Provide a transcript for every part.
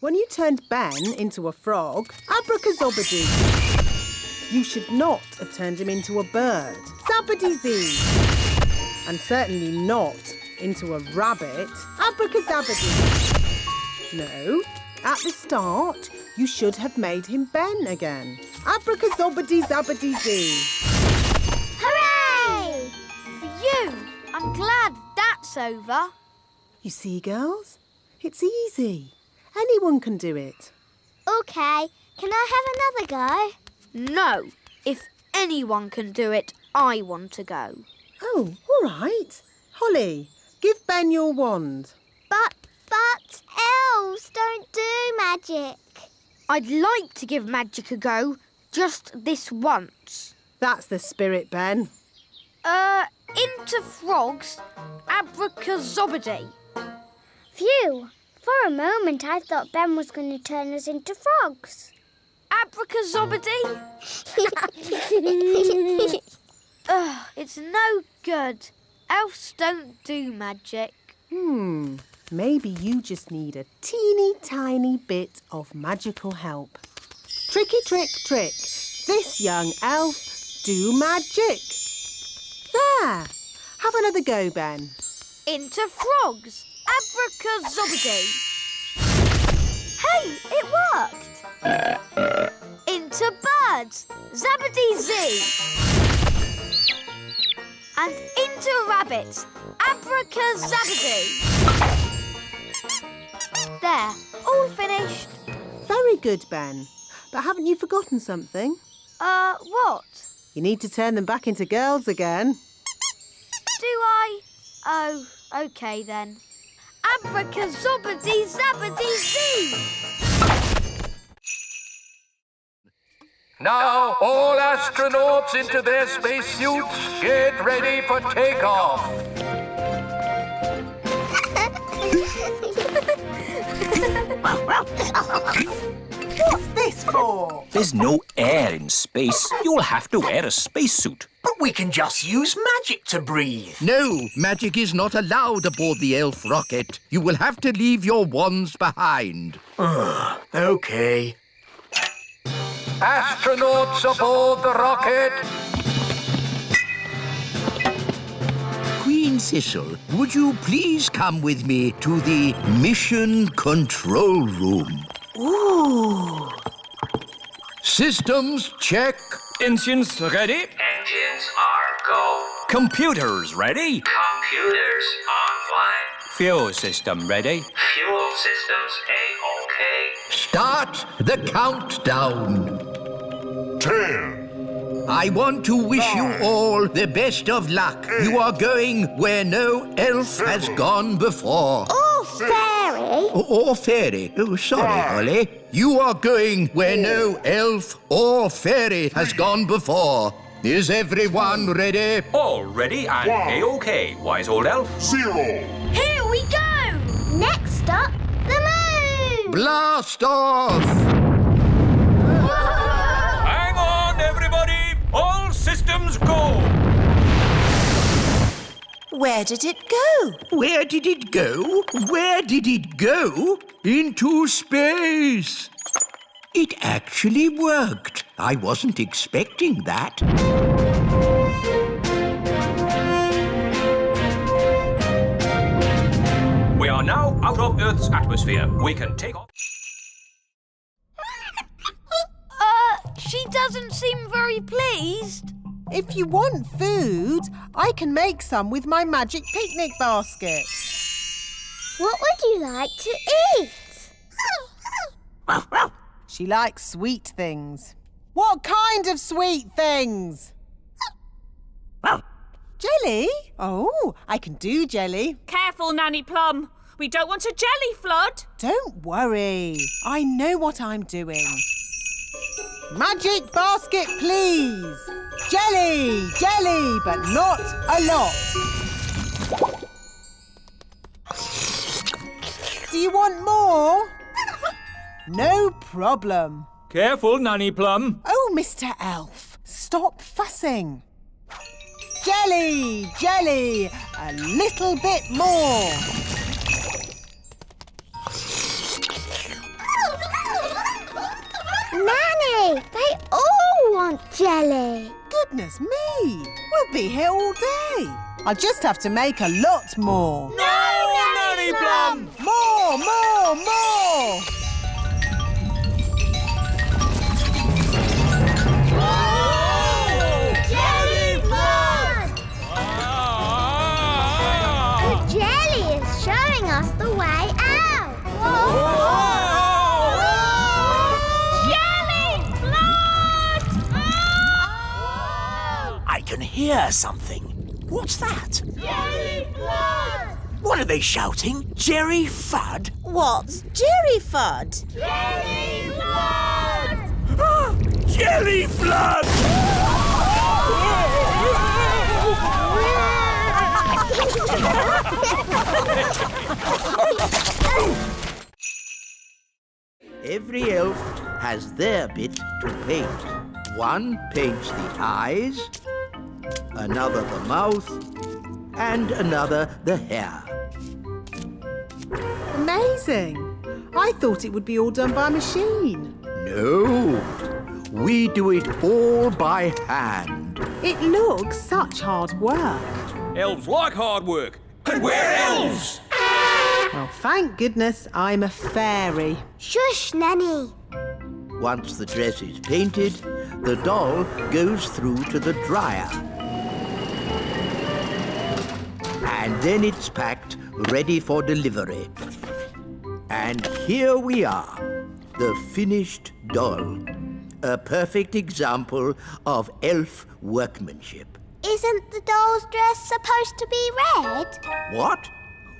when you turned Ben into a frog, abracazobadoo. You should not have turned him into a bird, zabbady-zee. And certainly not into a rabbit, abracazabadoo. No, at the start, you should have made him Ben again, abracazobady-zabbady-zee. Hooray! Phew! I'm glad that's over. You see, girls, it's easy. Anyone can do it. OK, can I have another go? No, if anyone can do it, I want to go. Oh, all right. Holly, give Ben your wand. But elves don't do magic. I'd like to give magic a go, just this once. That's the spirit, Ben. Into frogs, abracazobady. Phew! For a moment I thought Ben was going to turn us into frogs. Abracazobady? It's no good. Elves don't do magic. Maybe you just need a teeny tiny bit of magical help. Tricky trick trick. This young elf do magic. There. Have another go, Ben. Into frogs, abracazobady. Hey, it worked. Into birds, zabbady-zee. And into rabbits, abracazabadoo. There, all finished. Very good, Ben. But haven't you forgotten something? What? You need to turn them back into girls again. Do I? Oh, OK then. Abracazobady-zabbady-zee. Now, all astronauts into their spacesuits, get ready for takeoff. What's this for? There's no air in space. You'll have to wear a spacesuit. But we can just use magic to breathe. No, magic is not allowed aboard the elf rocket. You will have to leave your wands behind. OK. Astronauts aboard the rocket. Queen Thistle, would you please come with me to the mission control room? Ooh. Systems check. Engines ready? Engines are go. Computers ready? Computers online. Fuel system ready? Fuel systems A-OK. Start the countdown. 10. I want to wish you all the best of luck. You are going where no elf has gone before. Oh, fairy! Or fairy. Oh, sorry, Holly. You are going where no elf or fairy has gone before. Is everyone ready? All ready and A-OK, wise old elf. 0. Here we go! Next stop, the moon! Blast off! Hang on, everybody! All systems go! Where did it go? Where did it go? Where did it go? Into space! It actually worked. I wasn't expecting that. We are now out of Earth's atmosphere. We can take off. She doesn't seem very pleased. If you want food, I can make some with my magic picnic basket. What would you like to eat? She likes sweet things. What kind of sweet things? Jelly? Oh, I can do jelly. Careful, Nanny Plum. We don't want a jelly flood. Don't worry. I know what I'm doing. Magic basket, please. Jelly, jelly, but not a lot. Do you want more? No problem. Careful, Nanny Plum. Oh, Mr. Elf, stop fussing. Jelly, jelly, a little bit more. jelly. Goodness me! We'll be here all day. I'll just have to make a lot more. No, Nanny Plum! More, more, more! Jelly flood! The jelly is showing us the way out. Jelly flood! I can hear something. What's that? Jelly flood! What are they shouting? Jerry Fudd? What's Jerry Fudd? Jelly flood! Jelly Flood! Every elf has their bit to paint. One paints the eyes, another the mouth, and another the hair. Amazing. I thought it would be all done by machine. No, we do it all by hand. It looks such hard work. Elves like hard work. And we're elves! Well, thank goodness I'm a fairy. Shush, Nanny. Once the dress is painted, the doll goes through to the dryer. And then it's packed, ready for delivery. And here we are, the finished doll. A perfect example of elf workmanship. Isn't the doll's dress supposed to be red? What?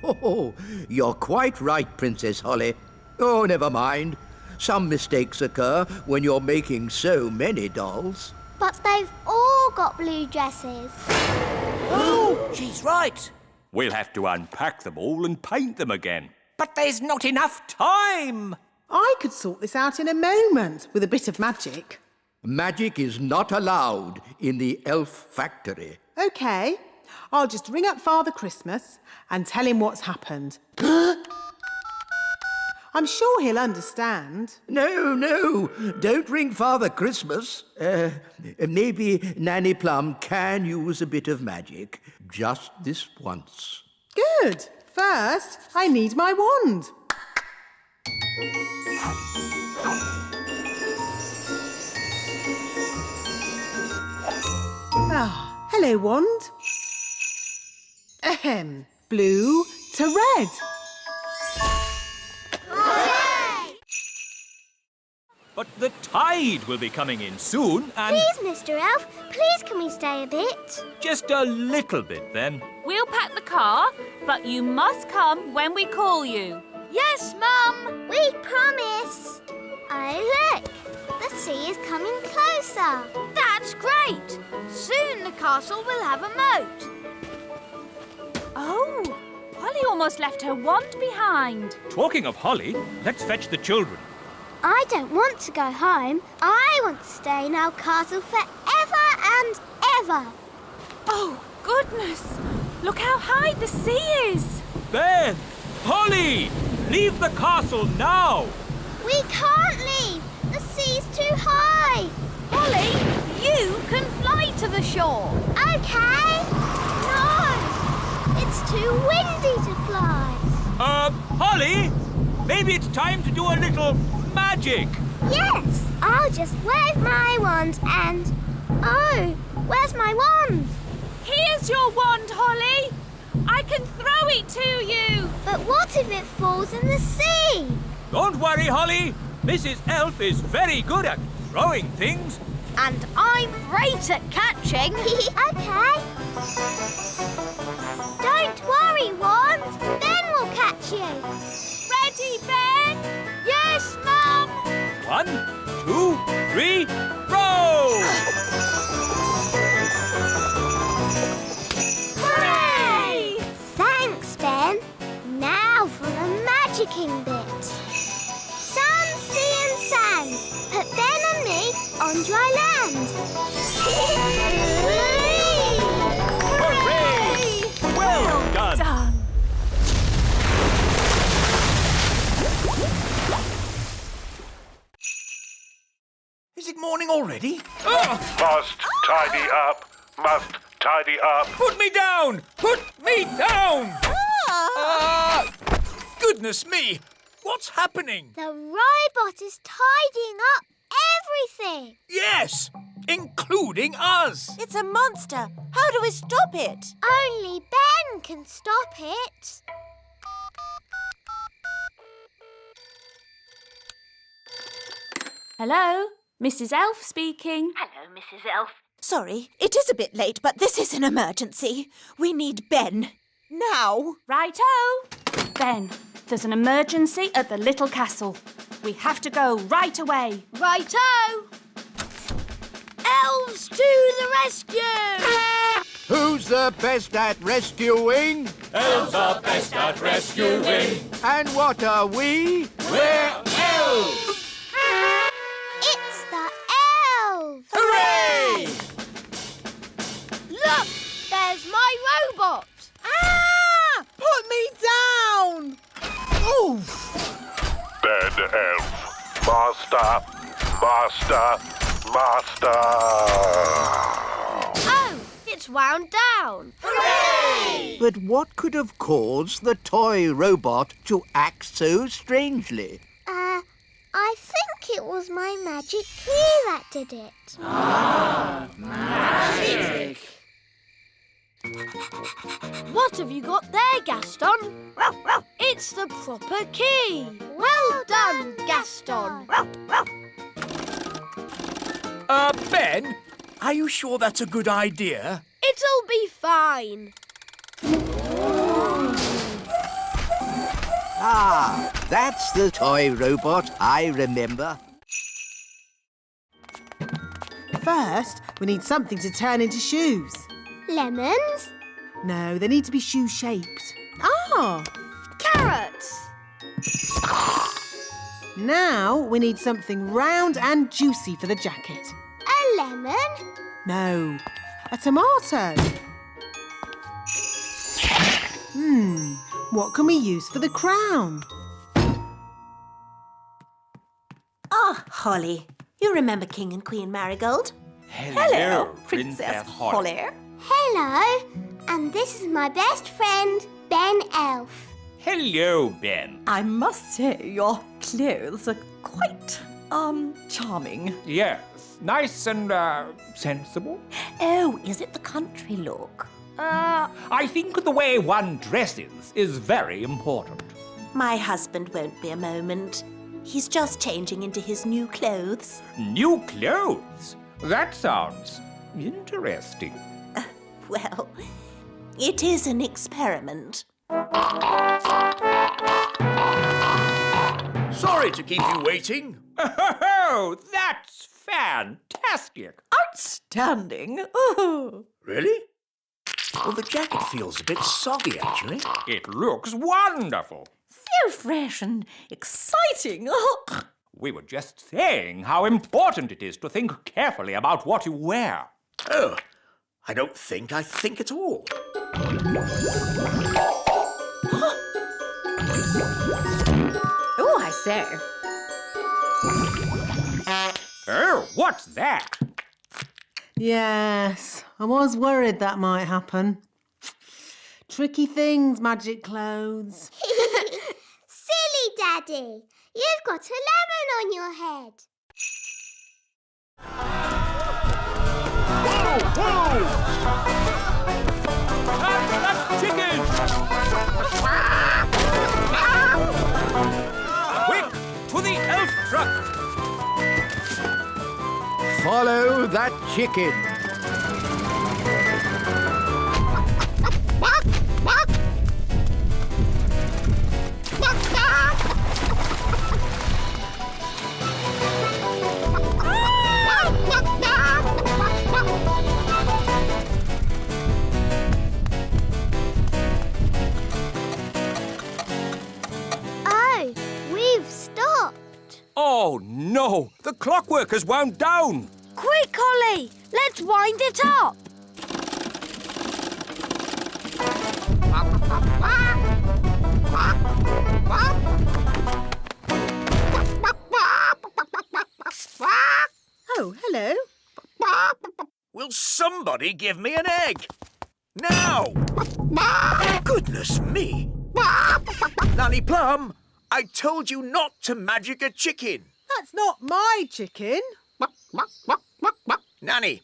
Oh, you're quite right, Princess Holly. Oh, never mind. Some mistakes occur when you're making so many dolls. But they've all got blue dresses. Oh, she's right. We'll have to unpack them all and paint them again. But there's not enough time. I could sort this out in a moment with a bit of magic. Magic is not allowed in the elf factory. OK, I'll just ring up Father Christmas and tell him what's happened. I'm sure he'll understand. No, don't ring Father Christmas. Maybe Nanny Plum can use a bit of magic. Just this once. Good. First, I need my wand. Ah, hello, wand. Ahem. Blue to red. But the tide will be coming in soon, and Please, Mr. Elf, please can we stay a bit? just a little bit then. We'll pack the car, but you must come when we call you. Yes, Mum. We promise. Oh, look. The sea is coming closer. That's great. Soon the castle will have a moat. Oh, Holly almost left her wand behind. Talking of Holly, let's fetch the children. I don't want to go home. I want to stay in our castle forever and ever. Oh, goodness. Look how high the sea is. Ben! Holly! Leave the castle now! We can't leave. The sea's too high. Holly, you can fly to the shore. Okay. No, it's too windy to fly. Holly? Maybe it's time to do a little magic. Yes, I'll just wave my wand and... Oh, where's my wand? Here's your wand, Holly. I can throw it to you. But what if it falls in the sea? Don't worry, Holly. Mrs. Elf is very good at throwing things. And I'm great at catching. Okay. Don't worry, wand. Ben will catch you. Ready, Ben? Yes, Mum. 1, 2, 3, row! Hooray! Thanks, Ben. Now for the magicking bit. Sun, sea and sand. Put Ben and me on dry land. Hooray! Well done. Done. Is it morning already? Must tidy up. Must tidy up. Put me down! Put me down! Goodness me! What's happening? The robot is tidying up everything. Yes, including us. It's a monster. How do we stop it? Only Ben can stop it. Hello, Mrs. Elf speaking. Hello, Mrs. Elf. Sorry, it is a bit late, but this is an emergency. We need Ben. Now. Righto. Ben, there's an emergency at the little castle. We have to go right away. Righto! Elves to the rescue! Who's the best at rescuing? Elves are best at rescuing. And what are we? We're elves! It's the elves. Hooray! Look, there's my robot. Ah! Put me down! Oof! Ben elf. Master. Master. Master. Oh, it's wound down. Hooray! But what could have caused the toy robot to act so strangely? I think it was my magic key that did it. Magic! What have you got there, Gaston? It's the proper key. Well done, Gaston. Ben, are you sure that's a good idea? It'll be fine. Ah, that's the toy robot I remember. First, we need something to turn into shoes. Lemons? No, they need to be shoe-shaped. Ah! Carrots. Now we need something round and juicy for the jacket. A lemon? No, a tomato. What can we use for the crown? Ah, Holly. You remember King and Queen Marigold? Hello, Princess Holly. Hello. And this is my best friend, Ben Elf. Hello, Ben. I must say, your clothes are quite, charming. Yes, nice and, sensible. Oh, is it the country look? I think the way one dresses is very important. My husband won't be a moment. He's just changing into his new clothes. New clothes? That sounds interesting. Well, it is an experiment. Sorry to keep you waiting. Oh, that's fantastic. Outstanding. Oh. Really? Well, the jacket feels a bit soggy, actually. It looks wonderful. So fresh and exciting. We were just saying how important it is to think carefully about what you wear. Oh, I don't think I think at all. Oh, I say. Oh, what's that? Yes, I was worried that might happen. Tricky things, magic clothes. Silly Daddy. You've got a lemon on your head. Chicken! Quick, to the elf truck! Follow that chicken. Oh, we've stopped. Oh, no! The clockwork has wound down! Quick, Holly. Let's wind it up. Oh, somebody give me an egg? Now! Goodness me! Nanny Plum, I told you not to magic a chicken. That's not my chicken. Nanny,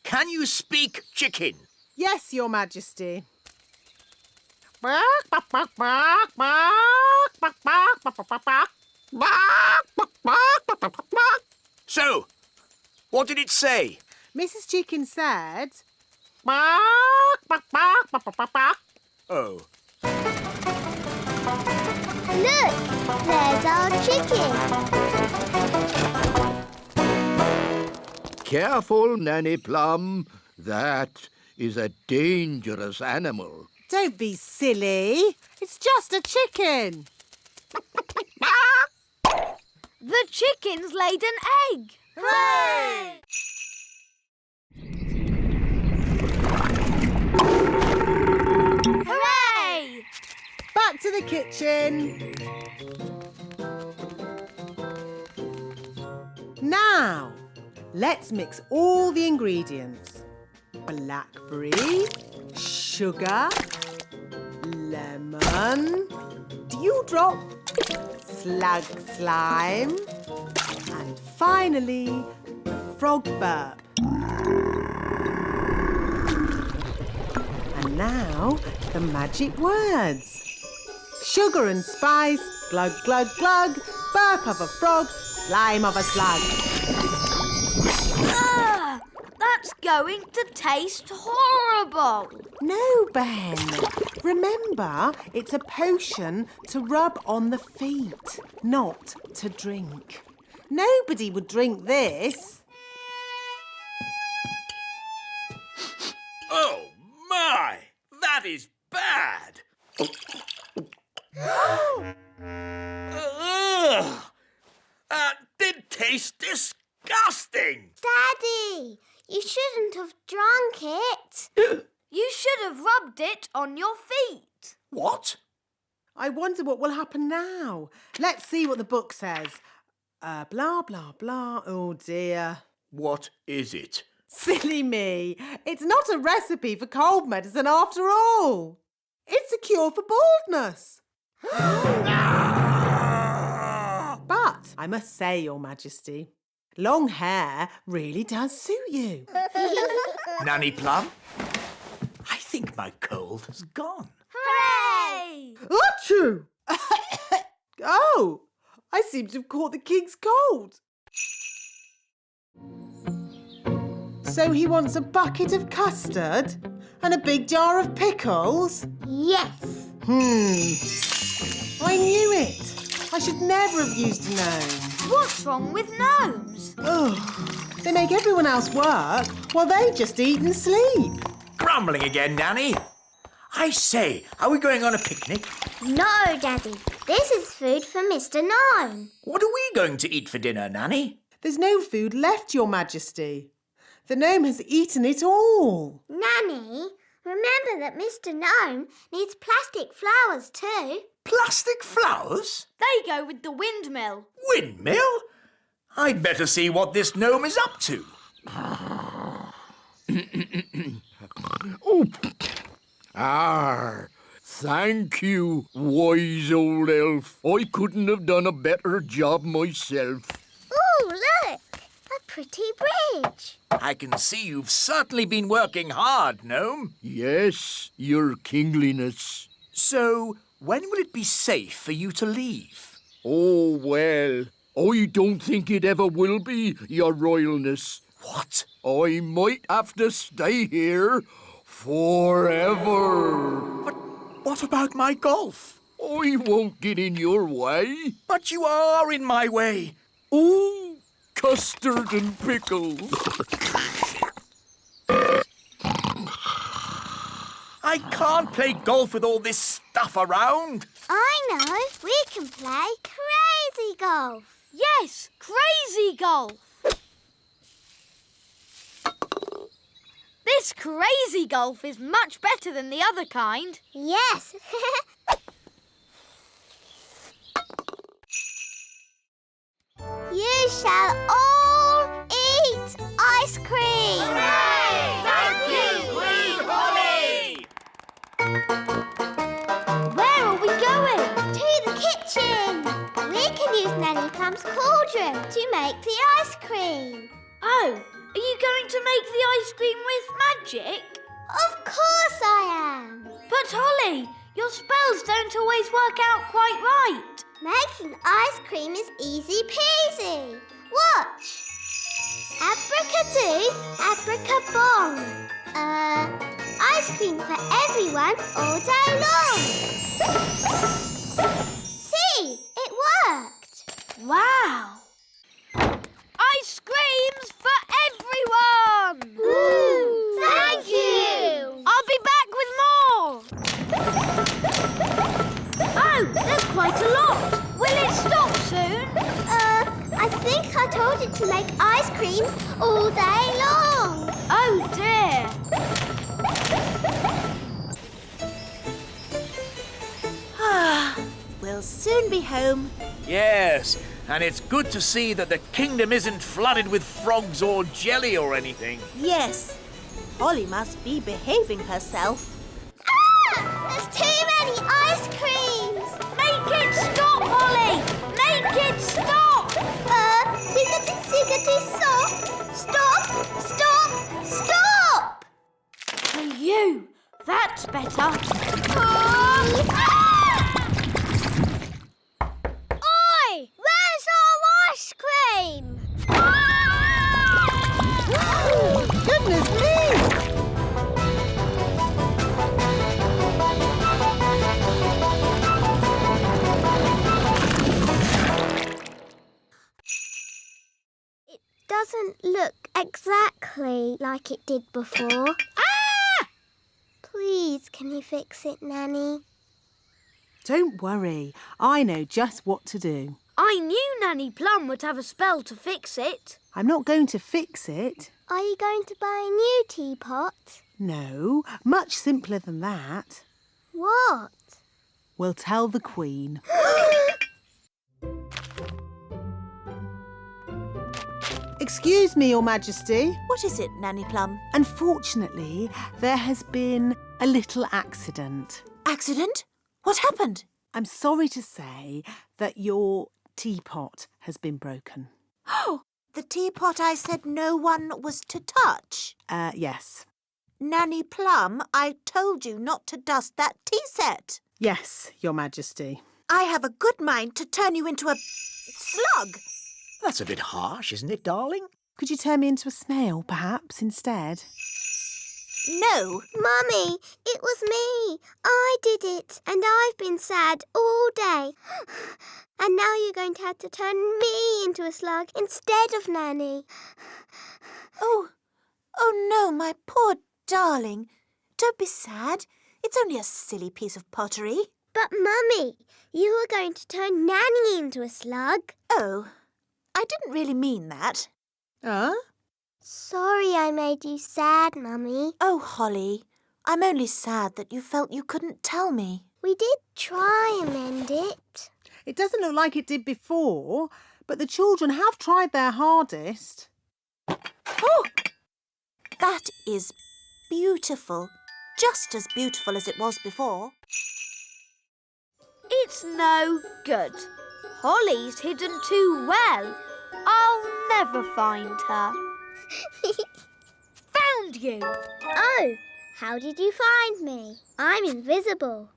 can you speak chicken? Yes, Your Majesty. So, what did it say? Mrs. Chicken said... Oh. Look, there's our chicken. Careful, Nanny Plum. That is a dangerous animal. Don't be silly. It's just a chicken. The chicken's laid an egg. Hooray! Hooray! Back to the kitchen. Now, let's mix all the ingredients. Blackberry, sugar, lemon, dewdrop, slug slime, and finally, the frog burp. And now, the magic words. Sugar and spice, glug, glug, glug, burp of a frog, slime of a slug. Ah, that's going to taste horrible. No, Ben. Remember, it's a potion to rub on the feet, not to drink. Nobody would drink this. Oh, my! That is bad! Ugh! That did taste disgusting! Daddy, you shouldn't have drunk it. You should have rubbed it on your feet. What? I wonder what will happen now. Let's see what the book says. Blah, blah, blah. Oh, dear. What is it? Silly me. It's not a recipe for cold medicine after all. It's a cure for baldness. But I must say, Your Majesty, long hair really does suit you. Nanny Plum, I think my cold has gone. Hooray! Achoo! Oh, I seem to have caught the king's cold. So he wants a bucket of custard and a big jar of pickles? Yes. I knew it. I should never have used a gnome. What's wrong with gnomes? Oh, they make everyone else work while they just eat and sleep. Grumbling again, Nanny. I say, are we going on a picnic? No, Daddy. This is food for Mr. Gnome. What are we going to eat for dinner, Nanny? There's no food left, Your Majesty. The gnome has eaten it all. Nanny, remember that Mr. Gnome needs plastic flowers too. Plastic flowers? They go with the windmill. Windmill? I'd better see what this gnome is up to. Oh. Thank you, wise old elf. I couldn't have done a better job myself. Ooh, look! A pretty bridge. I can see you've certainly been working hard, gnome. Yes, your kingliness. So, when will it be safe for you to leave? Oh, well, I don't think it ever will be, your royalness. What? I might have to stay here forever. But what about my golf? I won't get in your way. But you are in my way. Ooh, custard and pickles. I can't play golf with all this stuff around. I know. We can play crazy golf. Yes, crazy golf. This crazy golf is much better than the other kind. Yes. You shall all eat ice cream. Hooray! Mum's cauldron to make the ice cream. Oh, are you going to make the ice cream with magic? Of course I am. But Holly, your spells don't always work out quite right. Making ice cream is easy peasy. Watch. Abracadoo, abracabong. Ice cream for everyone all day long. See, it worked. Wow. Ice creams for everyone! Ooh, thank you! I'll be back with more! Oh, there's quite a lot! Will it stop soon? I think I told it to make ice cream all day long. Oh dear! We'll soon be home. Yes, and it's good to see that the kingdom isn't flooded with frogs or jelly or anything. Yes, Holly must be behaving herself. Ah! There's too many ice creams. Make it stop, Holly! Make it stop! Ziggity, stop! Stop! Stop! Stop! For you, that's better. Oi! Where's our ice cream? Goodness me! It doesn't look exactly like it did before. Please, can you fix it, Nanny? Don't worry. I know just what to do. I knew Nanny Plum would have a spell to fix it. I'm not going to fix it. Are you going to buy a new teapot? No, much simpler than that. What? We'll tell the Queen. Excuse me, Your Majesty. What is it, Nanny Plum? Unfortunately, there has been a little accident. Accident? What happened? I'm sorry to say that your teapot has been broken. Oh, the teapot I said no one was to touch. Yes. Nanny Plum, I told you not to dust that tea set. Yes, Your Majesty. I have a good mind to turn you into a slug. That's a bit harsh, isn't it, darling? Could you turn me into a snail, perhaps, instead? No. Mummy, it was me. I did it, and I've been sad all day. And now you're going to have to turn me into a slug instead of Nanny. Oh no, my poor darling. Don't be sad. It's only a silly piece of pottery. But, Mummy, you were going to turn Nanny into a slug. Oh, I didn't really mean that. Sorry I made you sad, Mummy. Oh, Holly, I'm only sad that you felt you couldn't tell me. We did try and mend it. It doesn't look like it did before, but the children have tried their hardest. Oh, that is beautiful. Just as beautiful as it was before. It's no good. Holly's hidden too well. I'll never find her. Found you! Oh, how did you find me? I'm invisible.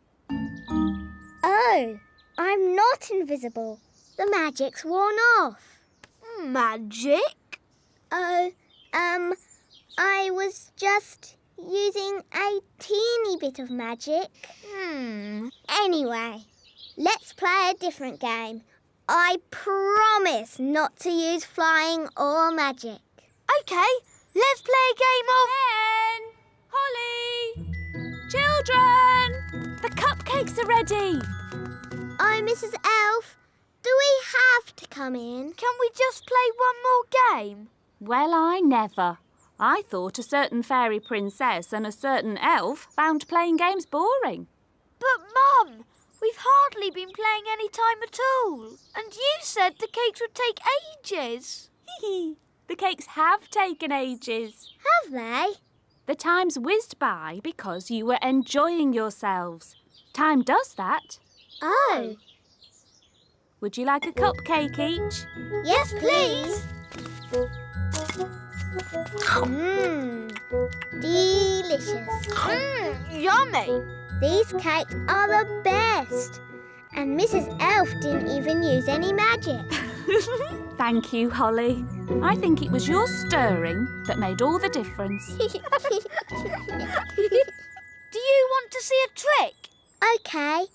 Oh, I'm not invisible. The magic's worn off. Magic? Oh, I was just using a teeny bit of magic. Anyway, let's play a different game. I promise not to use flying or magic. OK, let's play a game of... Ben! Holly! Children! The cupcakes are ready. Oh, Mrs. Elf, do we have to come in? Can we just play one more game? Well, I never. I thought a certain fairy princess and a certain elf found playing games boring. But, Mum, we've hardly been playing any time at all. And you said the cakes would take ages. The cakes have taken ages. Have they? The time's whizzed by because you were enjoying yourselves. Time does that. Oh. Would you like a cupcake each? Yes, please. Delicious. Yummy. These cakes are the best. And Mrs. Elf didn't even use any magic. Thank you, Holly. I think it was your stirring that made all the difference. Do you want to see a trick? Okay.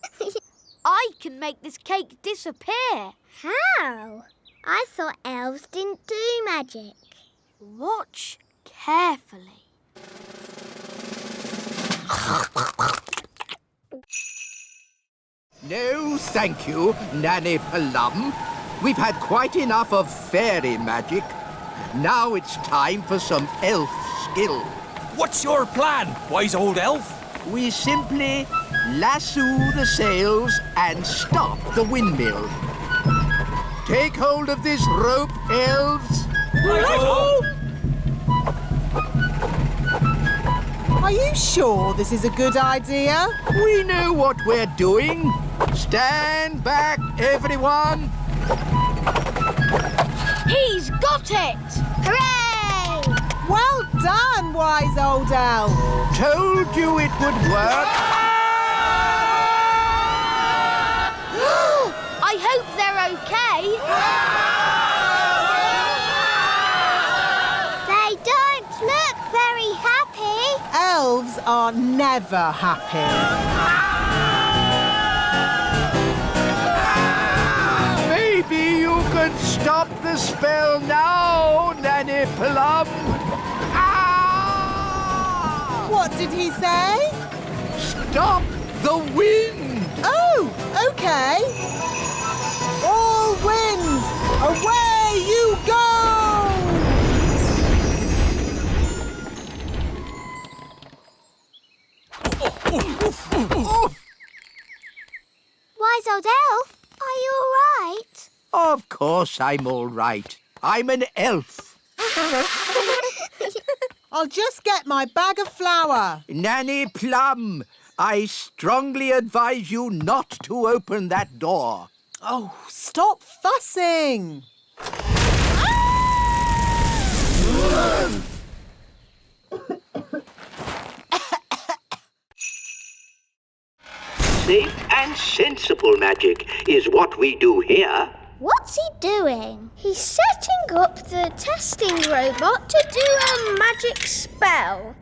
I can make this cake disappear. How? I thought elves didn't do magic. Watch carefully. No, thank you, Nanny Plum. We've had quite enough of fairy magic. Now it's time for some elf skill. What's your plan, wise old elf? We simply lasso the sails and stop the windmill. Take hold of this rope, elves. Are you sure this is a good idea? We know what we're doing. Stand back, everyone. He's got it! Hooray! Well done, wise old elf. Told you it would work. I hope they're okay. They don't look very happy. Elves are never happy. Maybe you could stop the spell now, Nanny Plum. What did he say? Stop the wind. Oh, okay. All winds, away you go! Wise old elf, are you all right? Of course I'm all right. I'm an elf. I'll just get my bag of flour. Nanny Plum, I strongly advise you not to open that door. Oh, stop fussing. Safe and sensible magic is what we do here. What's he doing? He's setting up the testing robot to do a magic spell.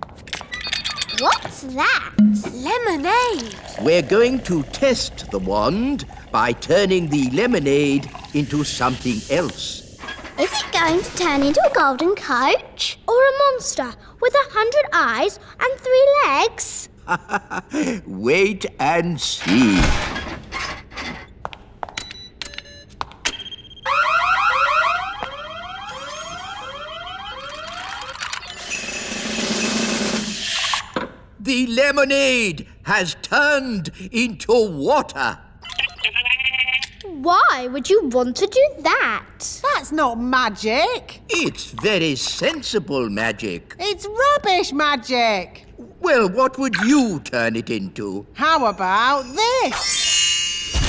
What's that? Lemonade. We're going to test the wand by turning the lemonade into something else. Is it going to turn into a golden coach? Or a monster with 100 eyes and 3 legs? Wait and see. The lemonade has turned into water. Why would you want to do that? That's not magic. It's very sensible magic. It's rubbish magic. Well, what would you turn it into? How about this?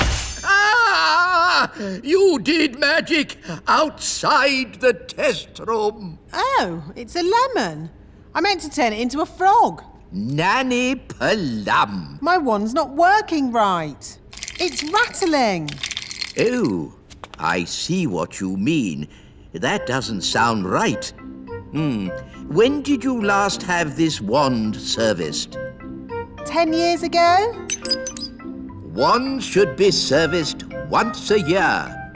Ah! You did magic outside the test room. Oh, it's a lemon. I meant to turn it into a frog. Nanny Plum. My wand's not working right. It's rattling. Oh, I see what you mean. That doesn't sound right. When did you last have this wand serviced? 10 years ago? Wands should be serviced once a year.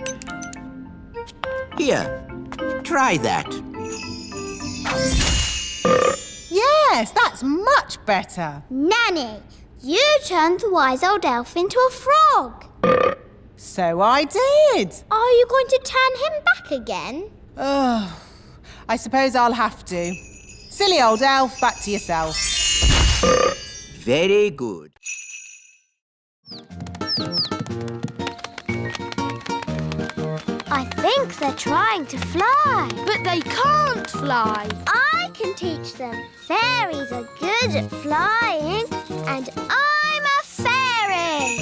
Here, try that. Yes, that's much better. Nanny, you turned the wise old elf into a frog. So I did. Are you going to turn him back again? Oh, I suppose I'll have to. Silly old elf, back to yourself. Very good. I think they're trying to fly. But they can't fly. I can teach them. Fairies are good at flying, and I'm a fairy.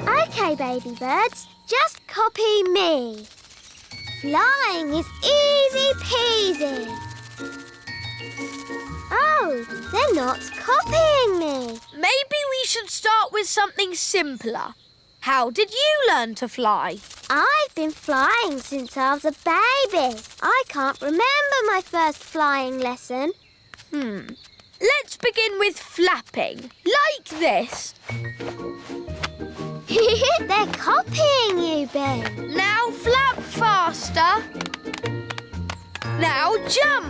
OK, baby birds, just copy me. Flying is easy peasy. Oh, they're not copying me. Maybe we should start with something simpler. How did you learn to fly? I've been flying since I was a baby. I can't remember my first flying lesson. Let's begin with flapping, like this. They're copying you, Ben. Now flap faster. Now jump.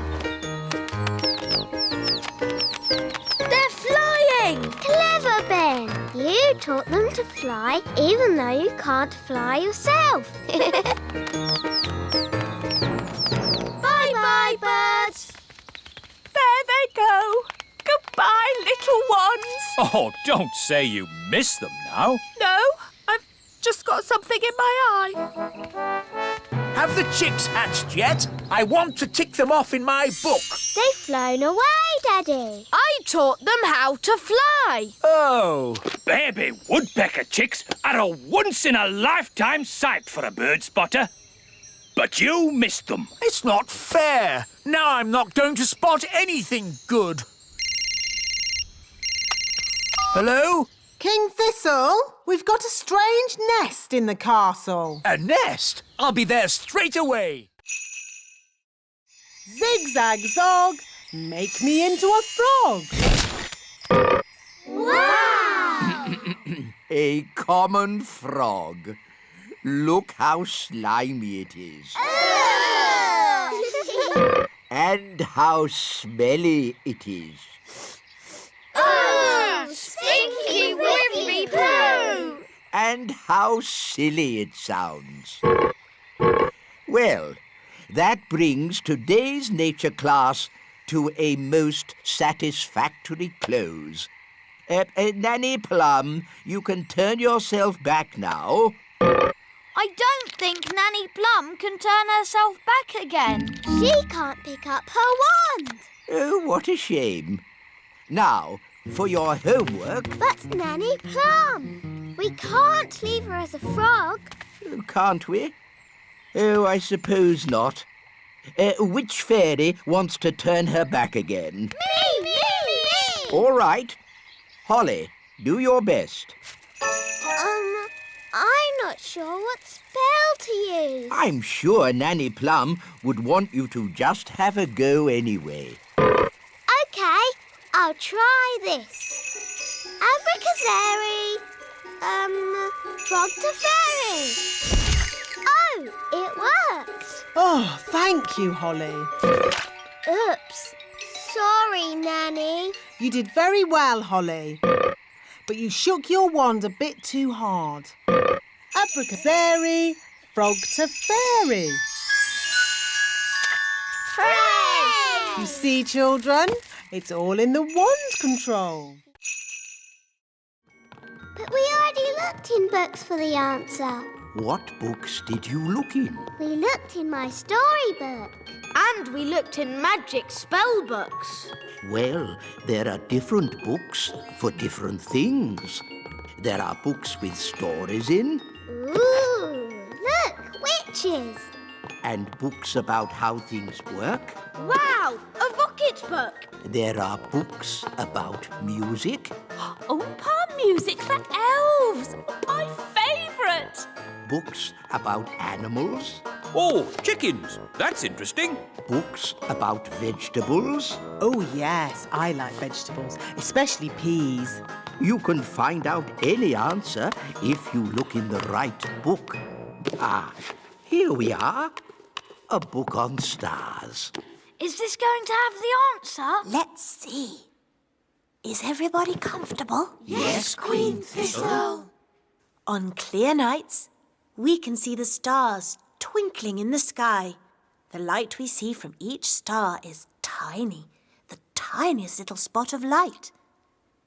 They're flying. Clever, Ben. You taught them to fly even though you can't fly yourself. Bye-bye, birds. There they go. Goodbye, little ones. Oh, don't say you miss them now. No, I've just got something in my eye. Have the chicks hatched yet? I want to tick them off in my book. They've flown away, Daddy. I taught them how to fly. Oh. Baby woodpecker chicks are a once-in-a-lifetime sight for a bird spotter. But you missed them. It's not fair. Now I'm not going to spot anything good. Hello? King Thistle, we've got a strange nest in the castle. A nest? I'll be there straight away. Zigzag zog, make me into a frog. Wow! A common frog. Look how slimy it is. And how smelly it is. Stinky whiffy poo! And how silly it sounds. Well, that brings today's nature class to a most satisfactory close. Nanny Plum, you can turn yourself back now. I don't think Nanny Plum can turn herself back again. She can't pick up her wand. Oh, what a shame. Now, for your homework... But Nanny Plum, we can't leave her as a frog. Can't we? Oh, I suppose not. Which fairy wants to turn her back again? Me! All right. Holly, do your best. I'm not sure what spell to use. I'm sure Nanny Plum would want you to just have a go anyway. OK, I'll try this. Abracazeri, frog to fairy. Oh, it worked. Oh, thank you, Holly. Oops. Sorry, Nanny. You did very well, Holly. But you shook your wand a bit too hard. Abracazeri, frog to fairy. Hooray! You see, children, it's all in the wand control. But we already looked in books for the answer. What books did you look in? We looked in my storybook. And we looked in magic spell books. Well, there are different books for different things. There are books with stories in. Ooh, look, witches. And books about how things work. Wow, a rocket book. There are books about music. Oompa music for elves. My favourite. Books about animals. Oh, chickens. That's interesting. Books about vegetables. Oh, yes, I like vegetables, especially peas. You can find out any answer if you look in the right book. Ah, here we are. A book on stars. Is this going to have the answer? Let's see. Is everybody comfortable? Yes, Queen Thistle. On clear nights, we can see the stars twinkling in the sky. The light we see from each star is tiny, the tiniest little spot of light.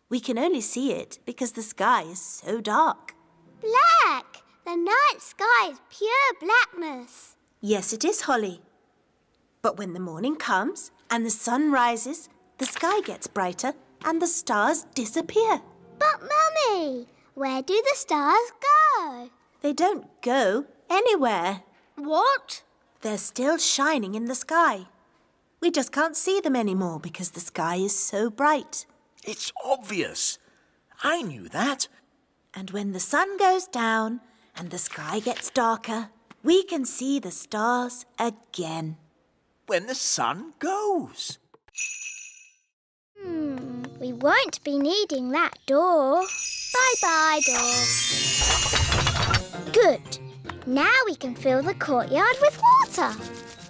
We can only see it because the sky is so dark. Black! The night sky is pure blackness. Yes, it is, Holly. But when the morning comes and the sun rises, the sky gets brighter and the stars disappear. But, Mummy, Where do the stars go? They don't go anywhere. What? They're still shining in the sky. We just can't see them anymore because the sky is so bright. It's obvious. I knew that. And when the sun goes down and the sky gets darker, we can see the stars again. When the sun goes. We won't be needing that door. Bye-bye, door. Good. Now we can fill the courtyard with water.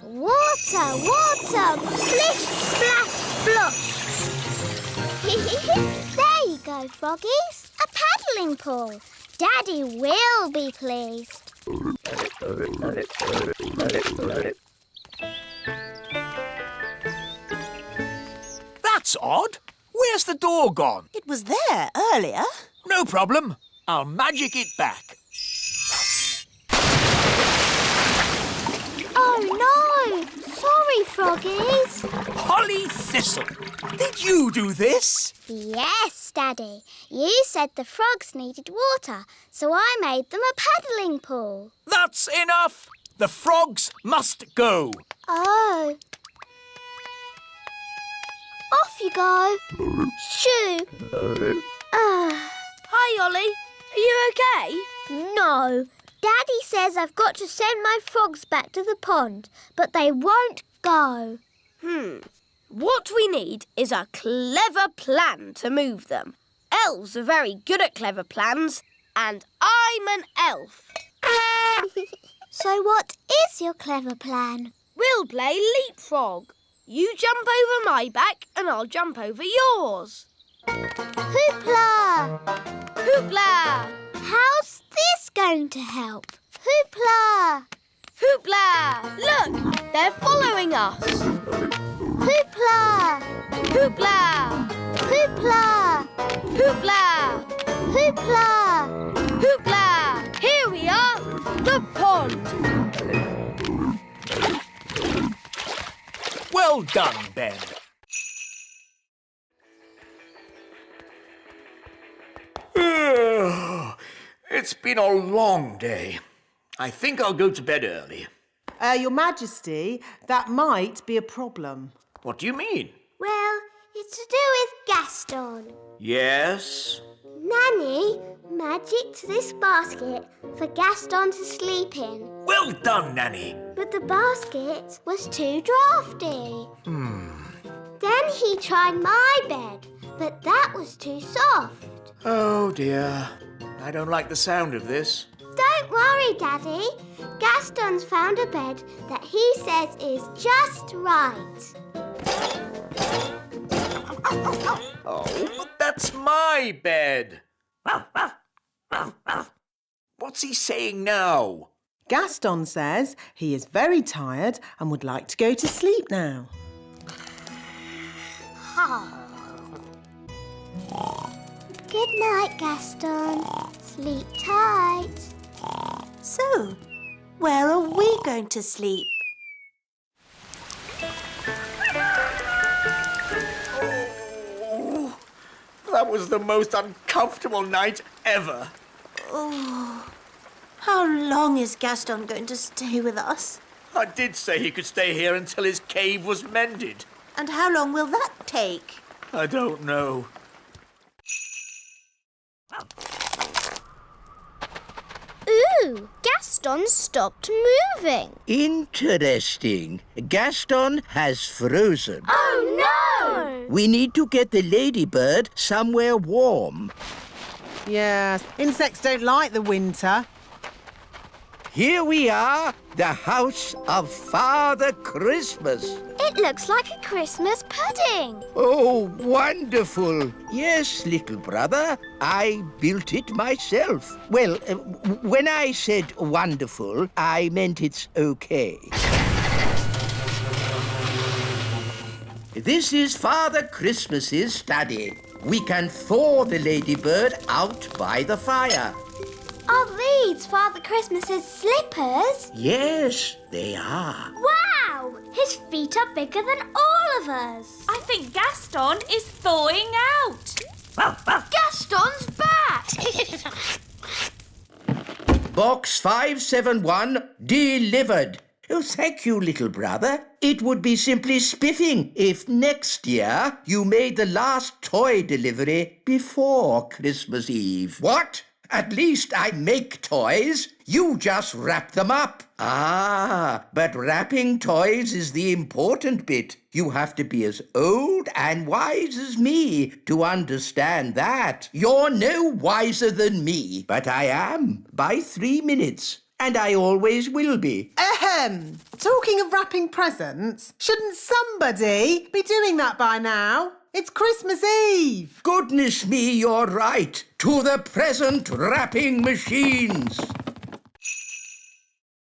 Water, water, splish, splash, splosh. There you go, froggies. A paddling pool. Daddy will be pleased. That's odd. Where's the door gone? It was there earlier. No problem. I'll magic it back. Oh, no. Sorry, froggies. Holly Thistle, did you do this? Yes, Daddy. You said the frogs needed water, so I made them a paddling pool. That's enough. The frogs must go. Oh. Off you go. Shoo. Hi, Ollie. Are you okay? No. Daddy says I've got to send my frogs back to the pond, but they won't go. What we need is a clever plan to move them. Elves are very good at clever plans, and I'm an elf. So what is your clever plan? We'll play leapfrog. You jump over my back and I'll jump over yours. Hoopla! Hoopla! How's this going to help? Hoopla! Hoopla! Look, they're following us. Hoopla! Hoopla! Hoopla! Hoopla! Hoopla! Hoopla! Here we are, the pond. Well done, Ben. It's been a long day. I think I'll go to bed early. Your Majesty, that might be a problem. What do you mean? Well, it's to do with Gaston. Yes? Nanny magicked this basket for Gaston to sleep in. Well done, Nanny. But the basket was too drafty. Then he tried my bed, but that was too soft. Oh, dear. I don't like the sound of this. Don't worry, Daddy. Gaston's found a bed that he says is just right. Oh, but that's my bed. What's he saying now? Gaston says he is very tired and would like to go to sleep now. Good night, Gaston. Sleep tight. So, where are we going to sleep? Oh, that was the most uncomfortable night ever. Oh, how long is Gaston going to stay with us? I did say he could stay here until his cave was mended. And how long will that take? I don't know. Ooh, Gaston stopped moving. Interesting. Gaston has frozen. Oh, no! We need to get the ladybird somewhere warm. Yes, insects don't like the winter. Here we are, the house of Father Christmas. It looks like a Christmas pudding. Oh, wonderful. Yes, little brother, I built it myself. Well, when I said wonderful, I meant it's okay. This is Father Christmas's study. We can thaw the ladybird out by the fire. Are these Father Christmas's slippers? Yes, they are. Wow! His feet are bigger than all of us. I think Gaston is thawing out. Gaston's back! Box 571 delivered. Oh, thank you, little brother. It would be simply spiffing if next year you made the last toy delivery before Christmas Eve. What? At least I make toys. You just wrap them up. Ah, but wrapping toys is the important bit. You have to be as old and wise as me to understand that. You're no wiser than me, but I am by 3 minutes. And I always will be. Ahem! Talking of wrapping presents, shouldn't somebody be doing that by now? It's Christmas Eve. Goodness me, you're right. To the present wrapping machines.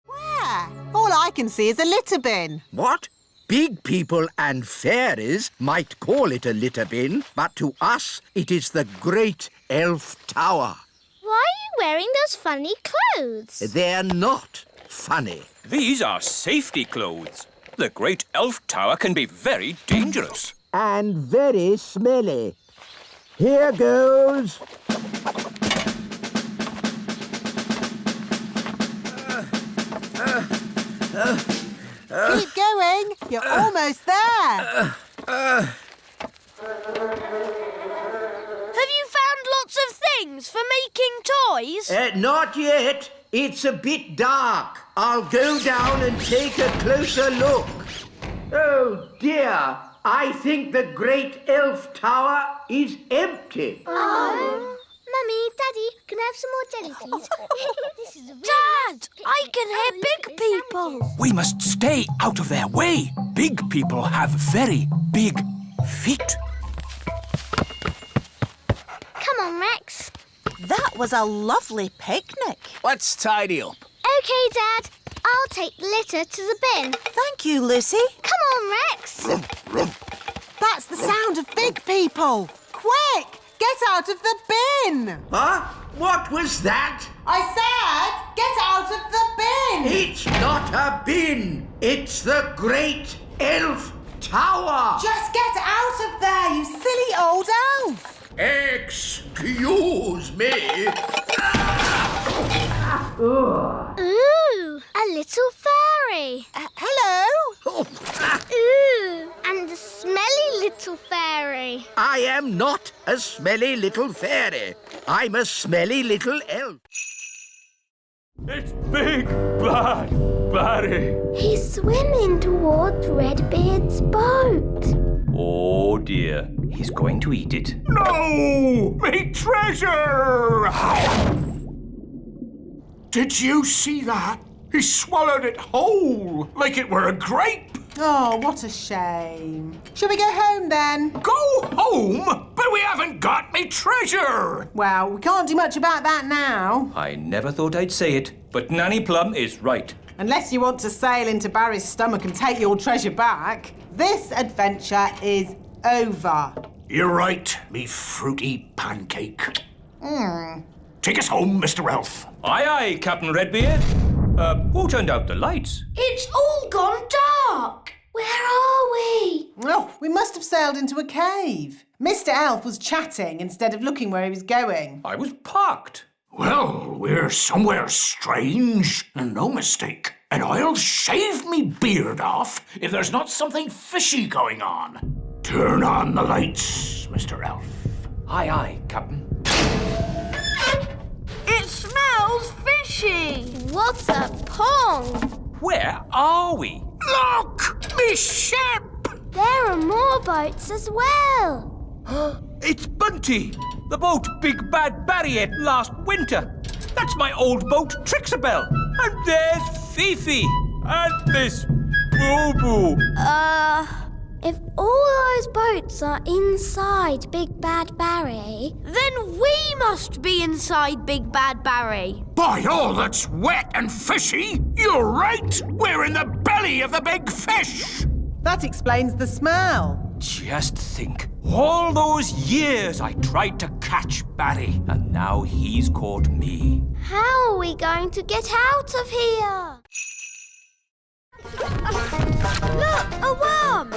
Where? All I can see is a litter bin. What? Big people and fairies might call it a litter bin, but to us it is the Great Elf Tower. Why are you wearing those funny clothes? They're not funny. These are safety clothes. The Great Elf Tower can be very dangerous. And very smelly. Here goes. Keep going. You're almost there. Have you found lots of things for making toys? Not yet. It's a bit dark. I'll go down and take a closer look. Oh, dear. I think the Great Elf Tower is empty. Oh. Mummy, Daddy, can I have some more jelly, please? This is a really Dad, I can hear big people. We must stay out of their way. Big people have very big feet. Come on, Rex. That was a lovely picnic. Let's tidy up. OK, Dad. I'll take the litter to the bin. Thank you, Lucy. Come on, Rex. That's the sound of big people. Quick, get out of the bin. Huh? What was that? I said, get out of the bin. It's not a bin. It's the Great Elf Tower. Just get out of there, you silly old elf. Excuse me. Ooh, a little fairy. Hello. Ooh, and a smelly little fairy. I am not a smelly little fairy. I'm a smelly little elf. It's Big Bad Barry. He's swimming towards Redbeard's boat. Oh dear, he's going to eat it. No! Me treasure! Did you see that? He swallowed it whole, like it were a grape. Oh, what a shame. Shall we go home then? Go home? But we haven't got me treasure. Well, we can't do much about that now. I never thought I'd say it, but Nanny Plum is right. Unless you want to sail into Barry's stomach and take your treasure back, this adventure is over. You're right, me fruity pancake. Take us home, Mr. Elf. Aye, aye, Captain Redbeard. Who turned out the lights? It's all gone dark. Where are we? Oh, we must have sailed into a cave. Mr. Elf was chatting instead of looking where he was going. I was parked. Well, we're somewhere strange, and no mistake. And I'll shave me beard off if there's not something fishy going on. Turn on the lights, Mr. Elf. Aye, aye, Captain. It smells fishy. What a pong! Where are we? Look! Me ship! There are more boats as well. It's Bunty, the boat Big Bad Barry ate last winter. That's my old boat, Trixabelle. And there's Fifi. And Miss Boo-Boo. If all those boats are inside Big Bad Barry, Then we must be inside Big Bad Barry. By all that's wet and fishy, you're right! We're in the belly of the big fish! That explains the smell. Just think, all those years I tried to catch Barry, and now he's caught me. how are we going to get out of here? Look, a worm.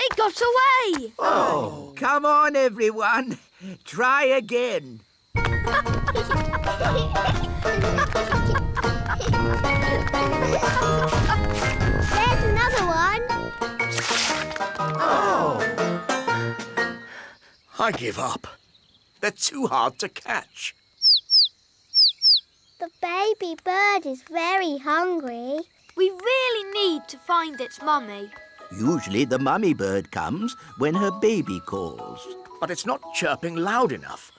It got got away! Oh, come on, everyone. Try again. There's another one. Oh. I give up. They're too hard to catch. The baby bird is very hungry. We really need to find its mummy. Usually the mummy bird comes when her baby calls. But it's not chirping loud enough.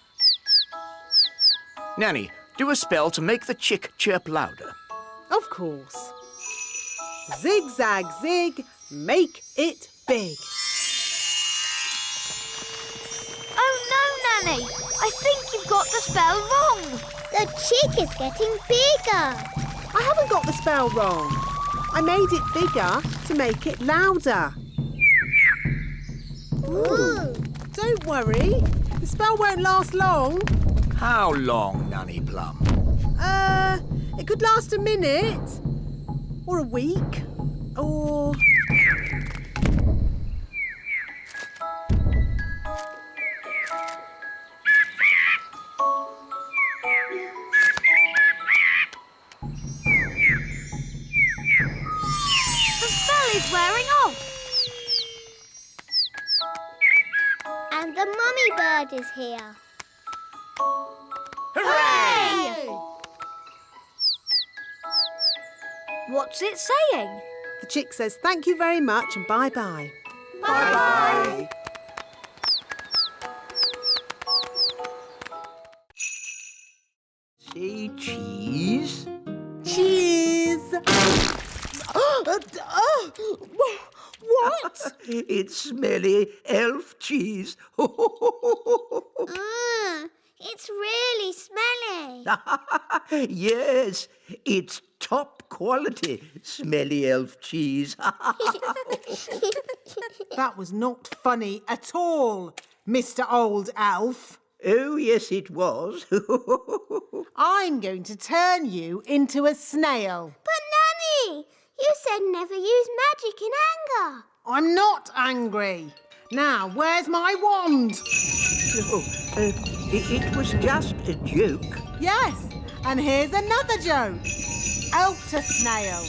Nanny, do a spell to make the chick chirp louder. Of course. Zigzag zig, make it big. Oh no, Nanny! I think you've got the spell wrong. The chick is getting bigger. I haven't got the spell wrong. I made it bigger to make it louder. Ooh. Don't worry, the spell won't last long. How long, Nanny Plum? It could last a minute, or a week, or... The spell is wearing off. And the mummy bird is here. Hooray! What's it saying? The chick says thank you very much and bye-bye. Bye-bye. Say cheese. Cheese! What? It's smelly elf cheese. It's really smelly. Yes, it's top quality smelly elf cheese. That was not funny at all, Mr. Old Elf. Oh, yes, it was. I'm going to turn you into a snail. But Nanny, you said never use magic in anger. I'm not angry. Now, where's my wand? Oh, it was just a joke. Yes, and here's another joke. Elf to snail.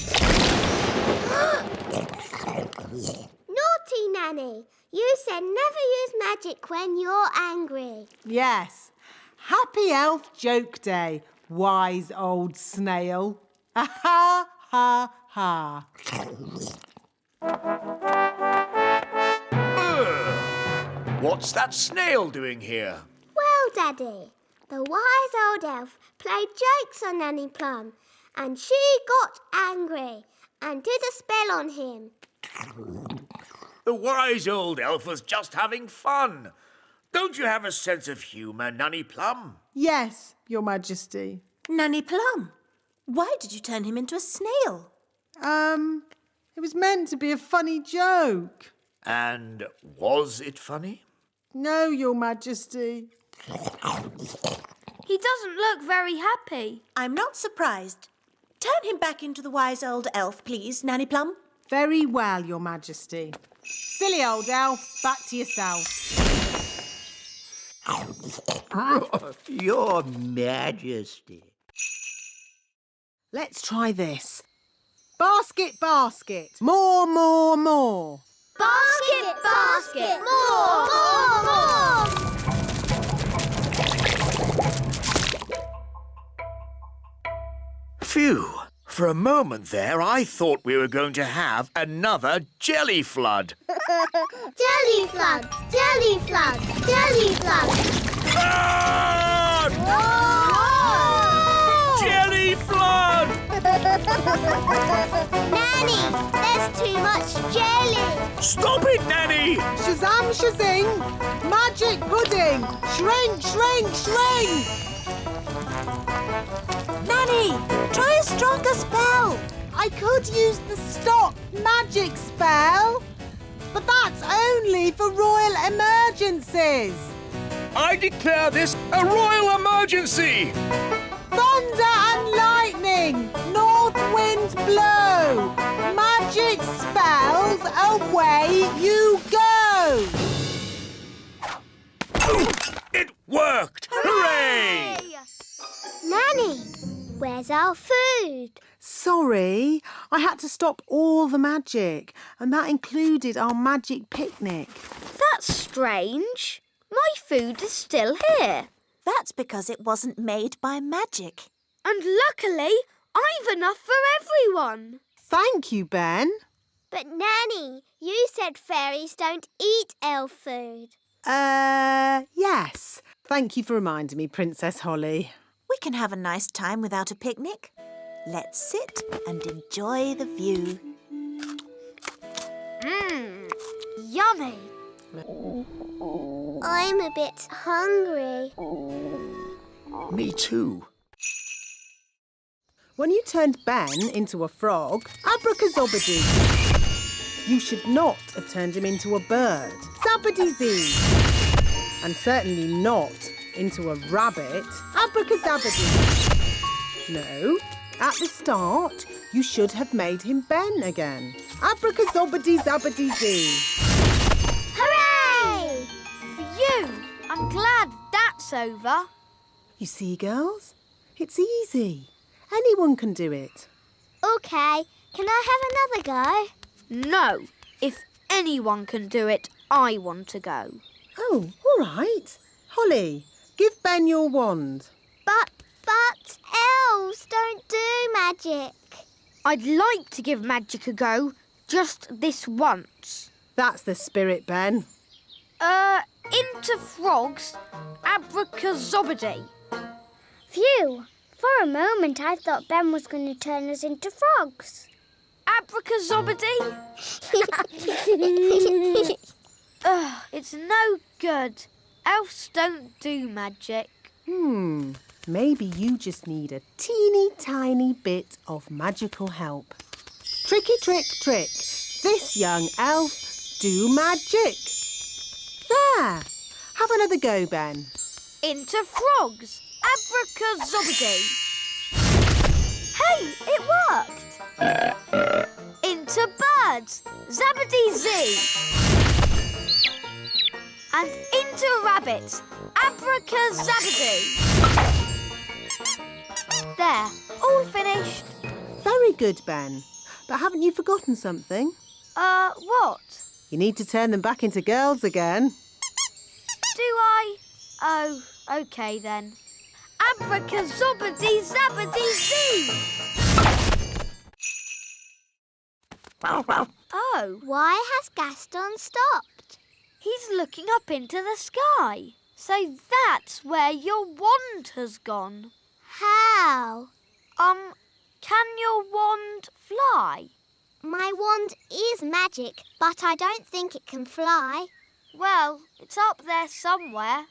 Naughty Nanny, you said never use magic when you're angry. Yes. Happy Elf Joke Day, wise old snail. Ha ha ha. What's that snail doing here? Well, Daddy, the wise old elf played jokes on Nanny Plum, and she got angry and did a spell on him. The wise old elf was just having fun. Don't you have a sense of humour, Nanny Plum? Yes, Your Majesty. Nanny Plum, why did you turn him into a snail? It was meant to be a funny joke. And was it funny? No, Your Majesty. He doesn't look very happy. I'm not surprised. Turn him back into the wise old elf, please, Nanny Plum. Very well, Your Majesty. Silly old elf, back to yourself. Your Majesty. Let's try this. Basket, basket, more, more, more. Basket, basket, more, more, more. Phew! For a moment there, I thought we were going to have another jelly flood. Jelly flood, jelly flood, jelly flood. Flood! Jelly flood! Nanny, there's too much jelly. Stop it, Nanny! Shazam, shazing, magic pudding, shrink, shrink, shrink. Nanny, try a stronger spell. I could use the stop magic spell, but that's only for royal emergencies. I declare this a royal emergency! Thunder and lightning, north wind blow, magic spells, away you go. is our food. Sorry, I had to stop all the magic, and that included our magic picnic. That's strange. My food is still here. That's because it wasn't made by magic. And luckily, I've enough for everyone. Thank you, Ben. But Nanny, you said fairies don't eat elf food. Yes. Thank you for reminding me, Princess Holly. We can have a nice time without a picnic. Let's sit and enjoy the view. Yummy. I'm a bit hungry. Me too. When you turned Ben into a frog, abracazobadoo. You should not have turned him into a bird. Zabbity-zee. And certainly not into a rabbit. Abracazabadoo. No, at the start, you should have made him Ben again. Abracazobadee-zabbity-zee. Hooray! Phew! I'm glad that's over. You see, girls? It's easy. Anyone can do it. OK, can I have another go? No. If anyone can do it, I want to go. Oh, all right. Holly, give Ben your wand. But elves don't do magic. I'd like to give magic a go, just this once. That's the spirit, Ben. Into frogs, abracazobadee. Phew! For a moment I thought Ben was going to turn us into frogs. Abracazobadee? Ugh, it's no good. Elves don't do magic. Maybe you just need a teeny tiny bit of magical help. Tricky trick trick. This young elf do magic. There. Have another go, Ben. Into frogs, abracazobadee. Hey, it worked. Into birds, zabbity-zee. And into rabbits, abracazabadoo. There, all finished. Very good, Ben. But haven't you forgotten something? What? You need to turn them back into girls again. Do I? Oh, OK then. Abracazobadee-zabbity-zee. Oh. Why has Gaston stopped? He's looking up into the sky. So that's where your wand has gone. How? Can your wand fly? My wand is magic, but I don't think it can fly. Well, it's up there somewhere.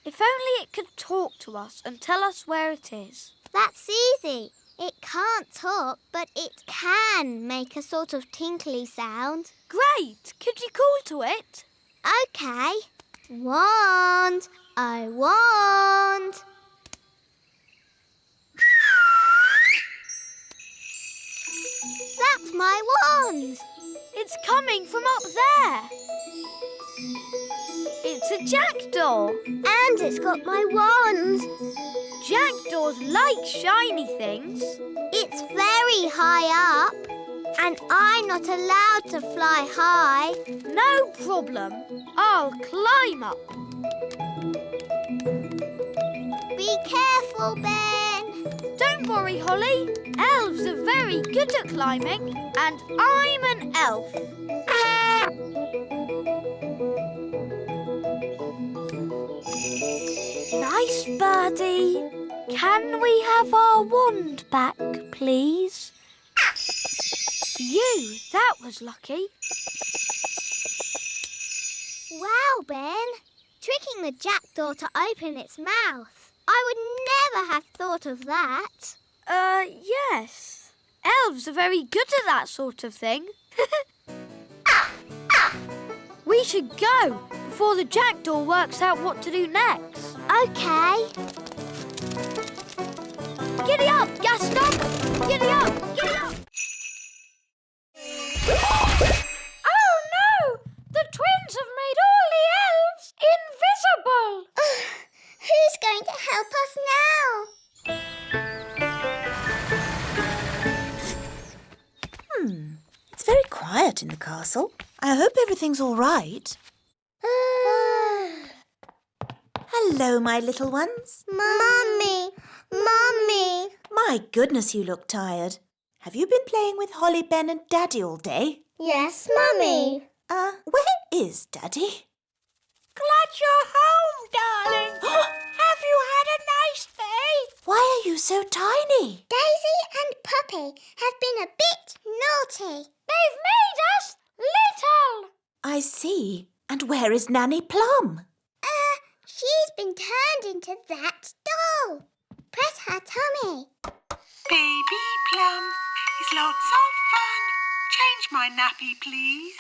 If only it could talk to us and tell us where it is. That's easy. It can't talk, but it can make a sort of tinkly sound. Great! Could you call to it? OK. Wand, I wand. That's my wand. It's coming from up there. It's a jackdaw. And it's got my wand. Jackdaws like shiny things. It's very high up. And I'm not allowed to fly high. No problem. I'll climb up. Be careful, Ben. Don't worry, Holly. Elves are very good at climbing, and I'm an elf. Nice birdie. Can we have our wand back, please? You, that was lucky. Wow, Ben. Tricking the jackdaw to open its mouth. I would never have thought of that. Yes. Elves are very good at that sort of thing. We should go before the jackdaw works out what to do next. OK. Giddy up, Gaston! Giddy up! Giddy up! Oh no! The twins have made all the elves invisible! Who's going to help us now? in the castle. I hope everything's all right. Hello, my little ones. Mummy! Mummy! My goodness, you look tired. Have you been playing with Holly, Ben and Daddy all day? Yes, Mummy. Where is Daddy? Glad you're home, darling. Have you had a nice day? Why are you so tiny? Daisy and Puppy have been a bit naughty. They've made us little. I see. And where is Nanny Plum? She's been turned into that doll. Press her tummy. Baby Plum is lots of fun. Change my nappy, please.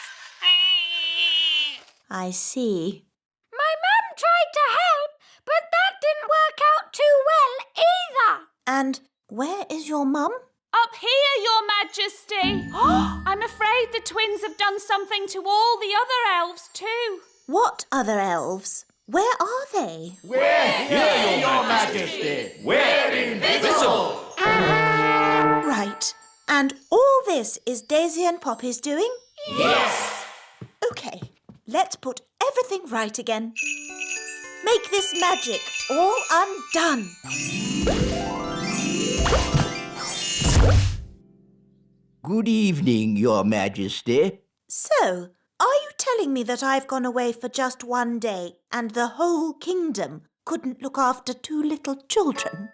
I see. My mum tried to help, but that didn't work out too well either. And where is your mum? Up here, Your Majesty. I'm afraid the twins have done something to all the other elves too. What other elves? Where are they? We're here, Your Majesty. We're invisible. Right. And all this is Daisy and Poppy's doing? Yes. OK, let's put everything right again. Make this magic all undone. Good evening, Your Majesty. So, are you telling me that I've gone away for just one day and the whole kingdom couldn't look after two little children?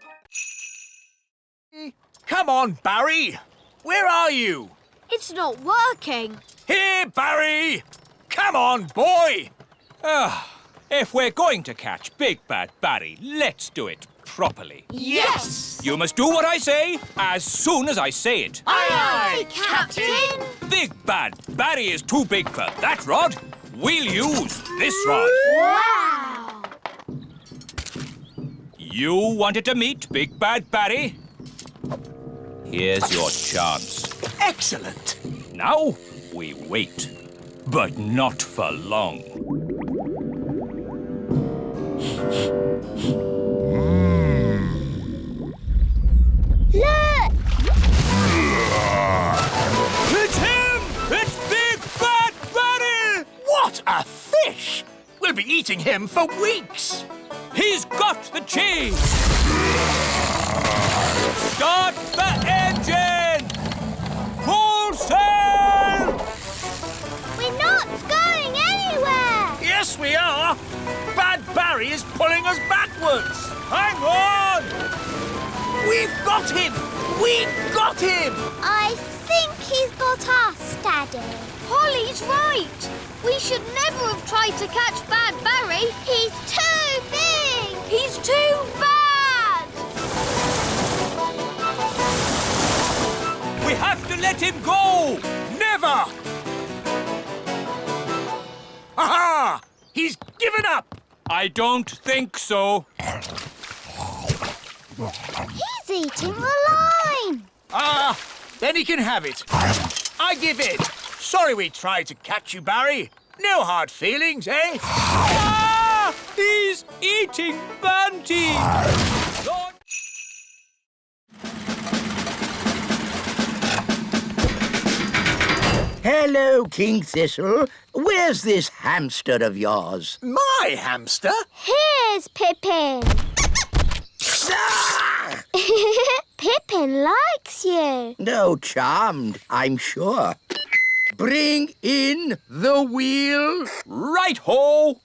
Come on, Barry. Where are you? It's not working. Here, Barry. Come on, boy. If we're going to catch Big Bad Barry, let's do it properly. Yes! You must do what I say as soon as I say it. Aye, Captain! Big Bad Barry is too big for that rod. We'll use this rod. Wow! You wanted to meet Big Bad Barry? Here's your chance. Excellent. Now we wait, but not for long. Look! It's him! It's Big Bad Barry! What a fish! We'll be eating him for weeks. He's got the cheese! Start the engine! Full sail! We're not going anywhere! Yes, we are. Bad Barry is pulling us backwards. Hang on! We've got him! We've got him! I think he's got us, Daddy. Holly's right. We should never have tried to catch Bad Barry. He's too big! He's too bad! We have to let him go! Never! Aha! He's given up! I don't think so. He's eating the line! Then he can have it. I give in. Sorry we tried to catch you, Barry. No hard feelings, eh? Ah! He's eating Bunty! Hello, King Thistle. Where's this hamster of yours? My hamster? Here's Pippin. Pippin likes you. No, charmed, I'm sure. Bring in the wheel. Right-ho!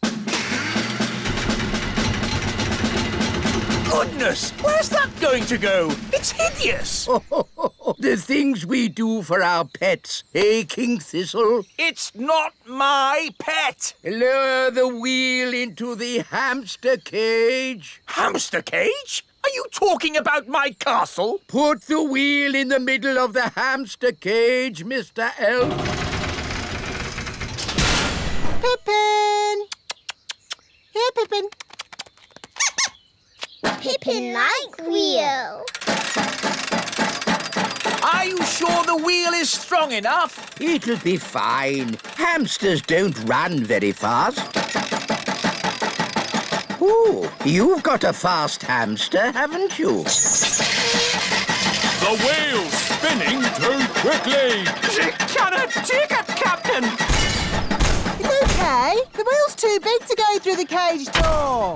Goodness! Where's that going to go? It's hideous! The things we do for our pets, eh, King Thistle? It's not my pet! Lower the wheel into the hamster cage. Hamster cage? Are you talking about my castle? Put the wheel in the middle of the hamster cage, Mr. Elf. Pippin! Here, Pippin. Pippin like wheel. Are you sure the wheel is strong enough? It'll be fine. Hamsters don't run very fast. Ooh, you've got a fast hamster, haven't you? The wheel's spinning too quickly. She cannot take it, Captain. too big to go through the cage door.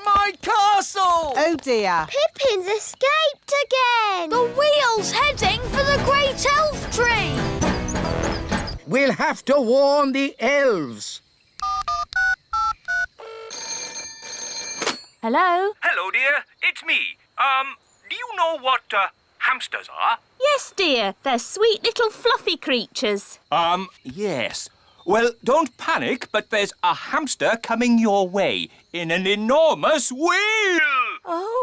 My castle! Oh dear. Pippin's escaped again. The wheel's heading for the great elf tree. We'll have to warn the elves. Hello? Hello, dear. It's me. Do you know what hamsters are? Yes, dear. They're sweet little fluffy creatures. Yes. Well, don't panic, but there's a hamster coming your way in an enormous wheel. Oh.